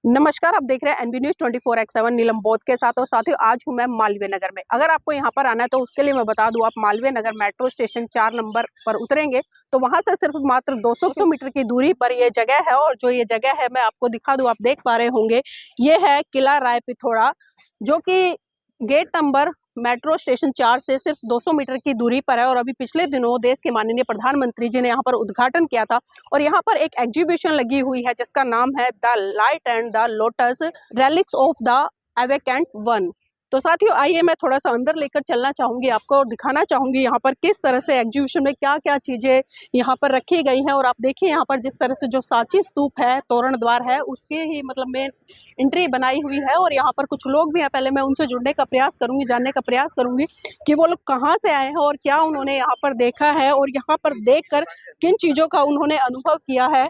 नमस्कार, आप देख रहे हैं एनबी न्यूज़ 24/7 नीलम बोध के साथ। और साथियों, आज हूं मैं मालवीय नगर में। अगर आपको यहां पर आना है तो उसके लिए मैं बता दूं, आप Malviya Nagar metro station 4 number पर उतरेंगे तो वहां से सिर्फ मात्र 200 मीटर की दूरी पर ये जगह है। और जो ये जगह है मैं आपको दिखा दूं, आप देख पा रहे होंगे, ये है किला राय पिथौरा, जो कि गेट नंबर मेट्रो स्टेशन 4 से सिर्फ 200 मीटर की दूरी पर है। और अभी पिछले दिनों देश के माननीय प्रधानमंत्री जी ने यहाँ पर उद्घाटन किया था। और यहाँ पर एक एग्जीबिशन लगी हुई है जिसका नाम है the light and the lotus relics of the अवेकेंट one. तो साथियों, आइए मैं थोड़ा सा अंदर लेकर चलना चाहूंगी आपको और दिखाना चाहूंगी यहाँ पर किस तरह से एग्जीबिशन में क्या क्या चीजें यहाँ पर रखी गई हैं। और आप देखिए यहाँ पर जिस तरह से जो सांची स्तूप है, तोरण द्वार है, उसके ही मतलब मेन एंट्री बनाई हुई है। और यहाँ पर कुछ लोग भी हैं, पहले मैं उनसे जुड़ने का प्रयास करूंगी, जानने का प्रयास करूंगी कि वो लोग कहाँ से आए हैं और क्या उन्होंने यहाँ पर देखा है और यहाँ पर देखकर किन चीजों का उन्होंने अनुभव किया है।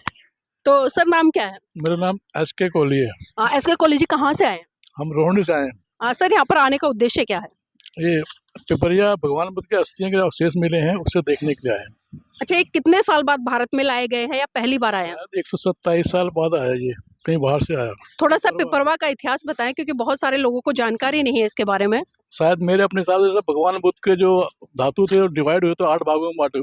तो सर, नाम क्या है? मेरा नाम एस.के. कोहली है। एस.के. कोहली जी, कहाँ से आए हैं? हम रोहनी से आए हैं। सर, यहाँ पर आने का उद्देश्य क्या है? ये पिपरिया भगवान बुद्ध के अस्थियां के जो अवशेष मिले हैं उससे देखने के लिए आए हैं। अच्छा, ये कितने साल बाद भारत में लाए गए हैं या पहली बार आए हैं? 127 साल बाद आया, ये कहीं बाहर से आया। थोड़ा सा पिपरवा का इतिहास बताएं, क्योंकि बहुत सारे लोगों को जानकारी नहीं है इसके बारे में। शायद मेरे अपने हिसाब से भगवान बुद्ध के जो धातु थे डिवाइड हुए, तो 8 भागों में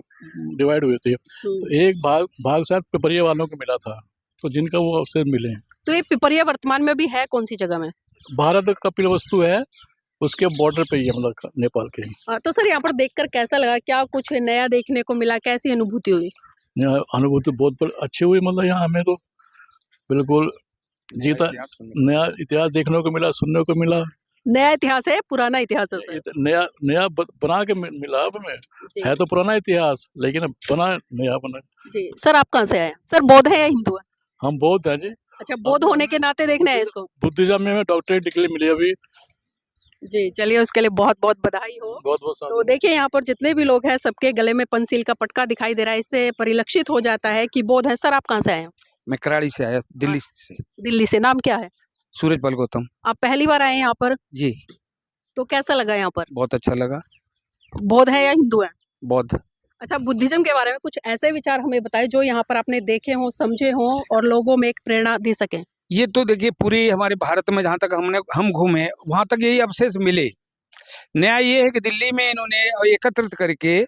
डिवाइड हुए थे। तो एक भाग शायद पिपरिया वालों को मिला था, तो जिनका वो अवशेष मिले हैं। तो ये पिपरिया वर्तमान में भी है कौन सी जगह में? भारत का कपिल वस्तु है, उसके बॉर्डर पे ही है, मतलब नेपाल के। तो सर, यहाँ पर देखकर कैसा लगा? क्या कुछ नया देखने को मिला? कैसी अनुभूति हुई? अनुभूति बहुत अच्छी हुई। मतलब यहाँ हमें तो बिल्कुल जीता नया इतिहास देखने को मिला, सुनने को मिला। नया इतिहास है, पुराना इतिहास है सर? नया बना के मिला अब हमें। है तो पुराना इतिहास, लेकिन अब नया बना। जी सर, आप कहाँ से आए? सर, बौद्ध है या हिंदू है? हम बौद्ध हैं जी। अच्छा, बौद्ध होने के नाते देखना है इसको? बुद्धिज्म में हमें डॉक्टरेट डिग्री मिली अभी। जी, चलिए उसके लिए बहुत बहुत बधाई हो। बहुत बहुत तो देखिए, यहाँ पर जितने भी लोग हैं सबके गले में पंसील का पटका दिखाई दे रहा है। इससे परिलक्षित हो जाता है कि बौद्ध है। सर, आप कहाँ से आए हैं? मैं कराड़ी से आया, दिल्ली से। दिल्ली से। नाम क्या है? सूरज बल गौतम आप पहली बार आए हैं यहाँ पर? जी। तो कैसा लगा यहाँ पर? बहुत अच्छा लगा। बौद्ध है या हिंदू है? बौद्ध। अच्छा, बुद्धिज्म के बारे में कुछ ऐसे विचार हमें बताएं जो यहाँ पर आपने देखे हों, समझे हों और लोगों में एक प्रेरणा दे सकें। ये तो देखिए, पूरी हमारे भारत में जहाँ तक हम घूमे वहाँ तक यही अवशेष मिले। नया ये है कि दिल्ली में इन्होंने एकत्रित करके,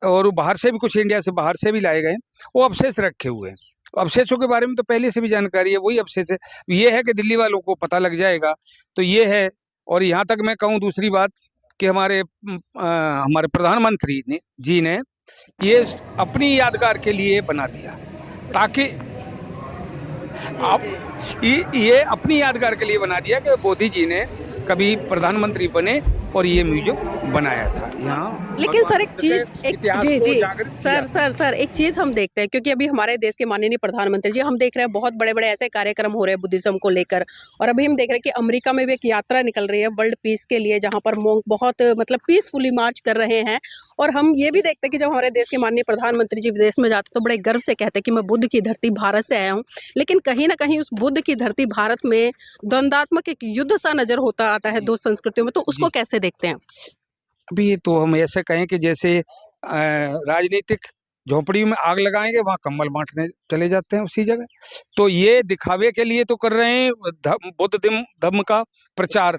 और बाहर से भी कुछ, इंडिया से बाहर से भी लाए गए, वो अवशेष रखे हुए हैं। अवशेषों के बारे में तो पहले से भी जानकारी है, वही अवशेष है। ये है कि दिल्ली वालों को पता लग जाएगा, तो ये है। और यहाँ तक मैं कहूँ दूसरी बात कि हमारे प्रधानमंत्री जी ने ये अपनी यादगार के लिए बना दिया, ताकि आप ये अपनी यादगार के लिए बना दिया कि मोदी जी ने कभी प्रधानमंत्री बने और ये म्यूजियम बनाया था यहाँ। लेकिन सर, एक चीज जी सर, एक चीज हम देखते हैं, क्योंकि अभी हमारे देश के माननीय प्रधानमंत्री जी, हम देख रहे हैं बहुत बड़े बड़े ऐसे कार्यक्रम हो रहे हैं बुद्धिज्म को लेकर। और अभी हम देख रहे हैं कि अमेरिका में भी एक यात्रा निकल रही है वर्ल्ड पीस के लिए, जहाँ पर मोंग बहुत मतलब पीसफुली मार्च कर रहे हैं। और हम ये भी देखते हैं कि जब हमारे देश के माननीय प्रधानमंत्री जी विदेश में जाते तो बड़े गर्व से कहते हैं कि मैं बुद्ध की धरती भारत से आया हूँ। लेकिन कहीं ना कहीं उस बुद्ध की धरती भारत में द्वंद्वात्मक एक युद्ध सा नजर होता आता है दो संस्कृतियों में। तो उसको कैसे देखते हैं? अभी तो हम ऐसे कहें कि जैसे राजनीतिक झोपड़ी में आग लगाएंगे, वहाँ कम्बल बांटने चले जाते हैं उसी जगह। तो ये दिखावे के लिए तो कर रहे हैं, बुद्ध धम्म का प्रचार,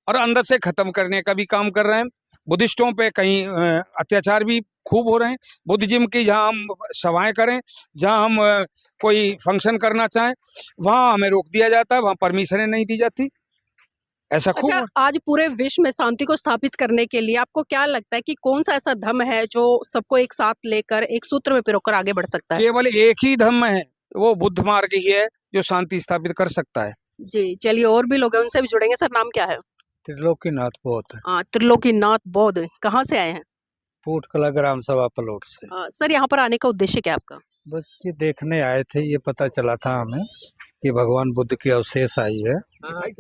और अंदर से खत्म करने का भी काम कर रहे हैं। बुद्धिस्टों पे कहीं अत्याचार भी खूब हो रहे हैं। बुद्धिज्म की जहाँ हम सभाएं करें, जहाँ हम कोई फंक्शन करना चाहें, वहाँ हमें रोक दिया जाता है, वहाँ परमिशनें नहीं दी जाती। ऐसा खूब। अच्छा, आज पूरे विश्व में शांति को स्थापित करने के लिए आपको क्या लगता है कि कौन सा ऐसा धर्म है जो सबको एक साथ लेकर एक सूत्र में पिरोकर आगे बढ़ सकता है? केवल एक ही धर्म है, वो बुद्ध मार्ग ही है जो शांति स्थापित कर सकता है। जी, चलिए और भी लोग हैं, उनसे भी जुड़ेंगे। सर, नाम क्या है? त्रिलोकीनाथ बौद्ध। त्रिलोकीनाथ बौद्ध, कहाँ से आए हैं? पुटकला ग्राम सभा पलोट से। सर, यहाँ पर आने का उद्देश्य क्या है आपका? बस ये देखने आए थे, ये पता चला था हमें कि भगवान बुद्ध की अवशेष आई है,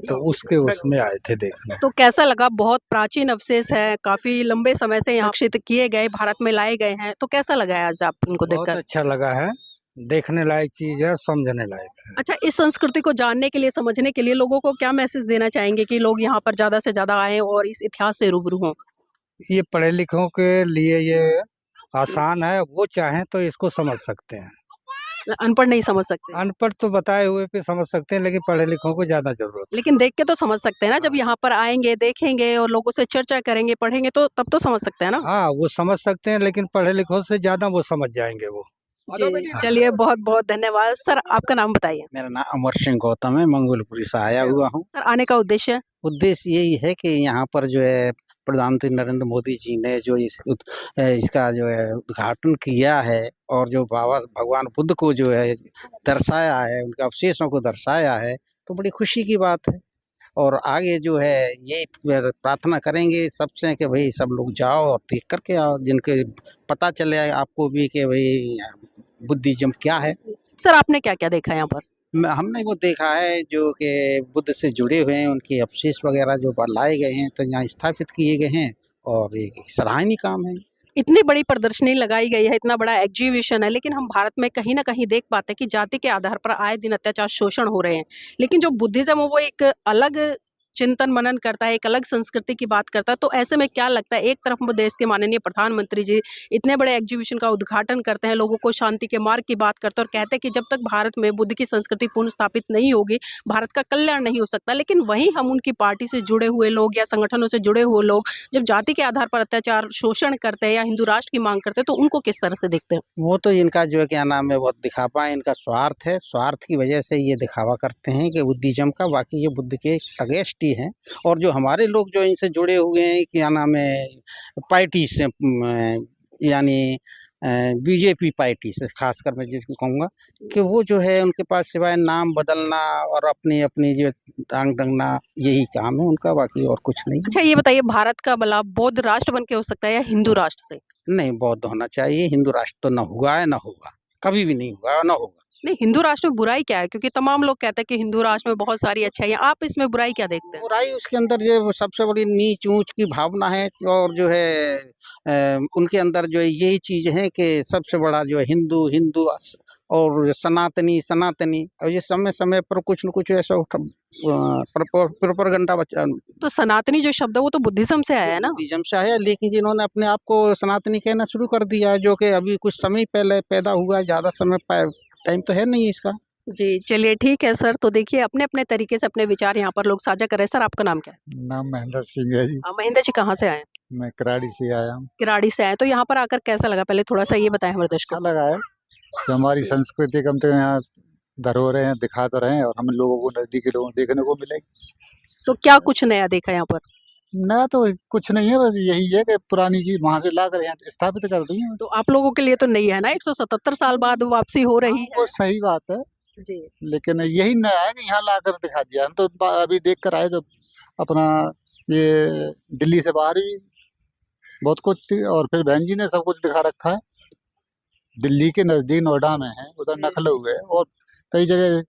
तो उसमें आए थे देखने। तो कैसा लगा? बहुत प्राचीन अवशेष है, काफी लंबे समय से यहाँ क्षित किए गए, भारत में लाए गए हैं। तो कैसा लगा है आज आप इनको देखकर? बहुत अच्छा लगा है, देखने लायक चीज है, समझने लायक है। अच्छा, इस संस्कृति को जानने के लिए, समझने के लिए लोगों को क्या मैसेज देना चाहेंगे कि लोग यहाँ पर ज्यादा से ज्यादा आए और इस इतिहास से रूबरू हों? ये पढ़े लिखों के लिए ये आसान है, वो चाहें तो इसको समझ सकते हैं। अनपढ़ नहीं समझ सकते, अनपढ़ तो बताए हुए पे समझ सकते हैं, लेकिन पढ़े लिखों को ज्यादा जरूरत है। लेकिन देख के तो समझ सकते हैं ना, जब यहाँ पर आएंगे, देखेंगे और लोगों से चर्चा करेंगे, पढ़ेंगे तो तब तो समझ सकते हैं ना। हाँ, वो समझ सकते हैं, लेकिन पढ़े लिखों से ज्यादा वो समझ जाएंगे वो। जी, चलिए बहुत बहुत धन्यवाद सर। आपका नाम बताइए। मेरा नाम अमर सिंह गौतम है, मंगोलपुरी से आया हुआ हूँ। सर आने का उद्देश्य? उद्देश्य यही है कि यहाँ पर जो है प्रधानमंत्री नरेंद्र मोदी जी ने जो इसका जो है उद्घाटन किया है और जो बाबा भगवान बुद्ध को जो है दर्शाया है, उनके अवशेषों को दर्शाया है, तो बड़ी खुशी की बात है। और आगे जो है ये प्रार्थना करेंगे सबसे कि भाई सब लोग जाओ और देख करके आओ, जिनके पता चले आपको भी कि भाई बुद्धिज्म क्या है। सर आपने क्या क्या देखा यहाँ पर? हमने वो देखा है जो कि बुद्ध से जुड़े हुए हैं, उनके अवशेष वगैरह जो लाए गए हैं तो यहाँ स्थापित किए गए हैं, और ये सराहनीय काम है। इतनी बड़ी प्रदर्शनी लगाई गई है, इतना बड़ा एग्जीबिशन है, लेकिन हम भारत में कहीं ना कहीं देख पाते हैं कि जाति के आधार पर आए दिन अत्याचार शोषण हो रहे हैं। लेकिन जो बुद्धिज्म है वो एक अलग चिंतन मनन करता है, एक अलग संस्कृति की बात करता है। तो ऐसे में क्या लगता है, एक तरफ वो देश के माननीय प्रधानमंत्री जी इतने बड़े एग्जीबिशन का उद्घाटन करते हैं, लोगों को शांति के मार्ग की बात करते हैं और कहते हैं कि जब तक भारत में बुद्ध की संस्कृति पुनः स्थापित नहीं होगी, भारत का कल्याण नहीं हो सकता। लेकिन वहीं हम उनकी पार्टी से जुड़े हुए लोग या संगठनों से जुड़े हुए लोग जब जाति के आधार पर अत्याचार शोषण करते हैं या हिंदू राष्ट्र की मांग करते हैं, तो उनको किस तरह से देखते हैं? वो तो इनका जो है क्या नाम है, बहुत दिखावा है, इनका स्वार्थ है, स्वार्थ की वजह से ये दिखावा करते हैं कि बुद्धिज्म का, बाकी ये बुद्ध के अगेंस्ट ही हैं। और जो हमारे लोग जो इनसे जुड़े हुए हैं क्या नाम है, पार्टी से, यानी बीजेपी पार्टी से खासकर मैं जिसको कहूँगा कि वो जो है उनके पास सिवाय नाम बदलना और अपनी अपनी जो टांग टंगना, यही काम है उनका, बाकी और कुछ नहीं। अच्छा ये बताइए, भारत का भला बौद्ध राष्ट्र बन के हो सकता है या हिंदू राष्ट्र से? नहीं, बौद्ध होना चाहिए, हिंदू राष्ट्र तो न हुआ है, न होगा, कभी भी नहीं हुआ, न होगा। नहीं, हिंदू राष्ट्र में बुराई क्या है? क्योंकि तमाम लोग कहते हैं कि हिंदू राष्ट्र में बहुत सारी अच्छाइयाँ, आप इसमें बुराई क्या देखते हैं? बुराई उसके अंदर जो सबसे बड़ी नीच ऊंच की भावना है, और जो है उनके अंदर जो है यही चीज है कि सबसे बड़ा जो है हिंदू हिंदू और सनातनी सनातनी, और ये समय समय पर कुछ न कुछ ऐसा प्रोपेगेंडा बच्चा। तो सनातनी जो शब्द है वो तो बुद्धिज्म से आया है ना? बुद्धिज्म से आया, लेकिन जिन्होंने अपने आप को सनातनी कहना शुरू कर दिया है, जो कि अभी कुछ समय पहले पैदा हुआ है, ज्यादा समय टाइम तो है नहीं इसका। जी, चलिए ठीक है सर। तो देखिए अपने अपने तरीके से अपने विचार यहाँ पर लोग साझा कर रहे हैं। सर आपका नाम क्या है? नाम महेंद्र सिंह है जी। महेंद्र जी कहाँ से आए हैं? मैं कराड़ी से आया हूँ। किराड़ी से आए। तो यहाँ पर आकर कैसा लगा, पहले थोड़ा सा ये बताएं हमारे दर्शकों अच्छा लगा है कि हमारी संस्कृति कम तो यहाँ धरोहरें हैं, दिखा तो रहे हैं, और हम लोगों को नजदीकी लोगों को देखने को मिलेगी। तो क्या कुछ नया देखा यहाँ पर? ना तो कुछ नहीं है, बस यही है कि पुरानी चीज वहां से ला कर यहाँ स्थापित कर दी है। तो आप लोगों के लिए तो नहीं है ना, 177 साल बाद वापसी हो रही है। वो सही बात है, जी, लेकिन यही नया है कि यहाँ ला कर दिखा दिया। हम तो अभी देख कर आए, तो अपना ये दिल्ली से बाहर भी बहुत कुछ थी, और फिर बहन जी ने सब कुछ दिखा रखा है। दिल्ली के नजदीक नोएडा में है, उधर लखनऊ है, और कई जगह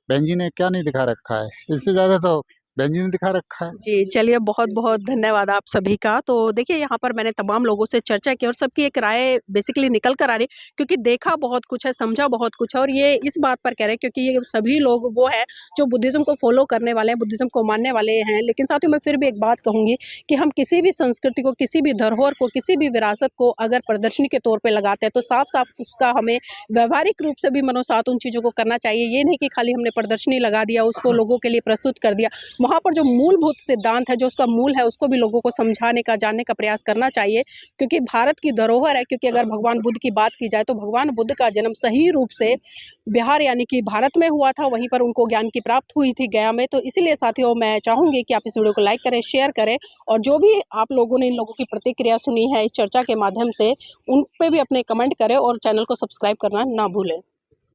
बहन जी ने क्या नहीं दिखा रखा है, इससे ज्यादा तो बहन जी ने दिखा रखा है। जी, चलिए बहुत बहुत धन्यवाद आप सभी का। तो देखिए यहाँ पर मैंने तमाम लोगों से चर्चा की और सबकी एक राय बेसिकली निकल कर आ रही, क्योंकि देखा बहुत कुछ है, समझा बहुत कुछ है, और ये इस बात पर कह रहे हैं क्योंकि ये सभी लोग वो है जो बुद्धिज्म को फॉलो करने वाले हैं, बुद्धिज्म को मानने वाले हैं। लेकिन साथ ही मैं फिर भी एक बात कहूँगी कि हम किसी भी संस्कृति को, किसी भी धरोहर को, किसी भी विरासत को अगर प्रदर्शनी के तौर पर लगाते हैं तो साफ साफ उसका हमें व्यवहारिक रूप से भी मनोसात उन चीज़ों को करना चाहिए। ये नहीं कि खाली हमने प्रदर्शनी लगा दिया, उसको लोगों के लिए प्रस्तुत कर दिया, वहाँ पर जो मूलभूत सिद्धांत है, जो उसका मूल है, उसको भी लोगों को समझाने का, जानने का प्रयास करना चाहिए। क्योंकि भारत की धरोहर है, क्योंकि अगर भगवान बुद्ध की बात की जाए तो भगवान बुद्ध का जन्म सही रूप से बिहार यानी कि भारत में हुआ था, वहीं पर उनको ज्ञान की प्राप्त हुई थी गया में। तो इसीलिए साथियों मैं चाहूँगी कि आप इस वीडियो को लाइक करें, शेयर करें, और जो भी आप लोगों ने इन लोगों की प्रतिक्रिया सुनी है इस चर्चा के माध्यम से, उन पर भी अपने कमेंट करें और चैनल को सब्सक्राइब करना ना भूलें।